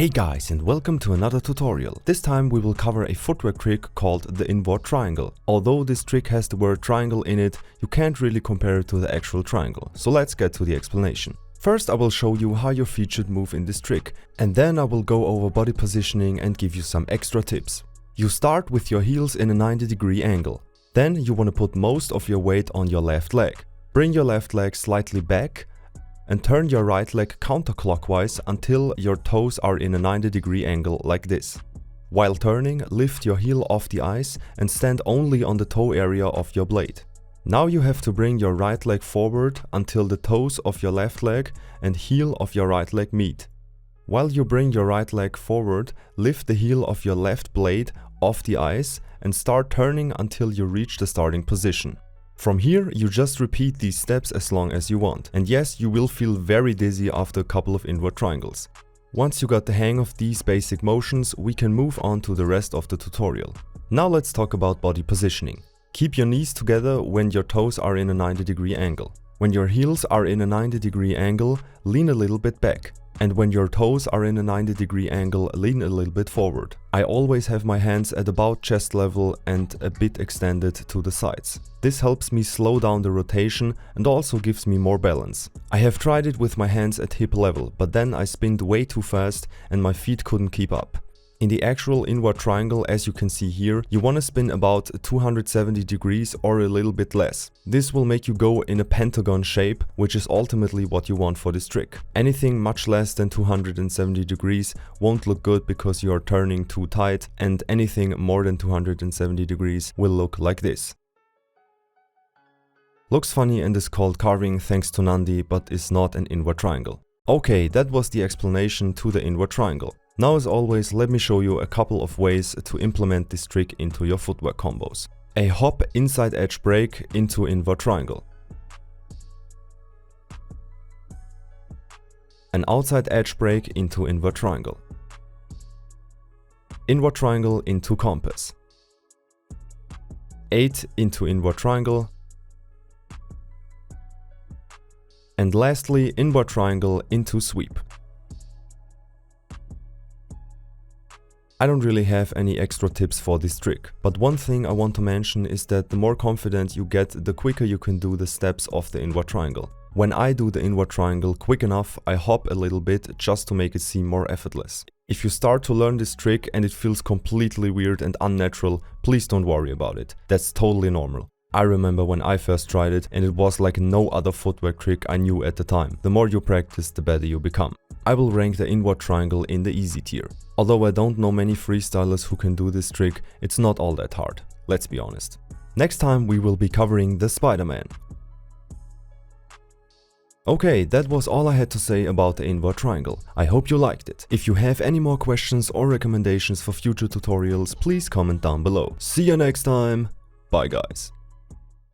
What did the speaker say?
Hey guys, and welcome to another tutorial. This time we will cover a footwork trick called the inward triangle. Although this trick has the word triangle in it, you can't really compare it to the actual triangle. So let's get to the explanation. First I will show you how your feet should move in this trick, and then I will go over body positioning and give you some extra tips. You start with your heels in a 90-degree angle. Then you want to put most of your weight on your left leg. Bring your left leg slightly back and turn your right leg counterclockwise until your toes are in a 90-degree angle like this. While turning, lift your heel off the ice and stand only on the toe area of your blade. Now you have to bring your right leg forward until the toes of your left leg and heel of your right leg meet. While you bring your right leg forward, lift the heel of your left blade off the ice and start turning until you reach the starting position. From here, you just repeat these steps as long as you want. And yes, you will feel very dizzy after a couple of inward triangles. Once you got the hang of these basic motions, we can move on to the rest of the tutorial. Now let's talk about body positioning. Keep your knees together when your toes are in a 90-degree angle. When your heels are in a 90-degree angle, lean a little bit back. And when your toes are in a 90-degree angle, lean a little bit forward. I always have my hands at about chest level and a bit extended to the sides. This helps me slow down the rotation and also gives me more balance. I have tried it with my hands at hip level, but then I spinned way too fast and my feet couldn't keep up. In the actual inward triangle, as you can see here, you want to spin about 270 degrees or a little bit less. This will make you go in a pentagon shape, which is ultimately what you want for this trick. Anything much less than 270 degrees won't look good because you are turning too tight, and anything more than 270 degrees will look like this. Looks funny and is called carving thanks to Nandi, but is not an inward triangle. Okay, that was the explanation to the inward triangle. Now as always, let me show you a couple of ways to implement this trick into your footwork combos. A hop inside edge break into inward triangle. An outside edge break into inward triangle. Inward triangle into compass. 8 into inward triangle. And lastly, inward triangle into sweep. I don't really have any extra tips for this trick, but one thing I want to mention is that the more confident you get, the quicker you can do the steps of the inward triangle. When I do the inward triangle quick enough, I hop a little bit just to make it seem more effortless. If you start to learn this trick and it feels completely weird and unnatural, please don't worry about it. That's totally normal. I remember when I first tried it and it was like no other footwork trick I knew at the time. The more you practice, the better you become. I will rank the inward triangle in the easy tier. Although I don't know many freestylers who can do this trick, it's not all that hard, let's be honest. Next time we will be covering the Spider-Man. Okay, that was all I had to say about the inward triangle. I hope you liked it. If you have any more questions or recommendations for future tutorials, please comment down below. See you next time. Bye guys.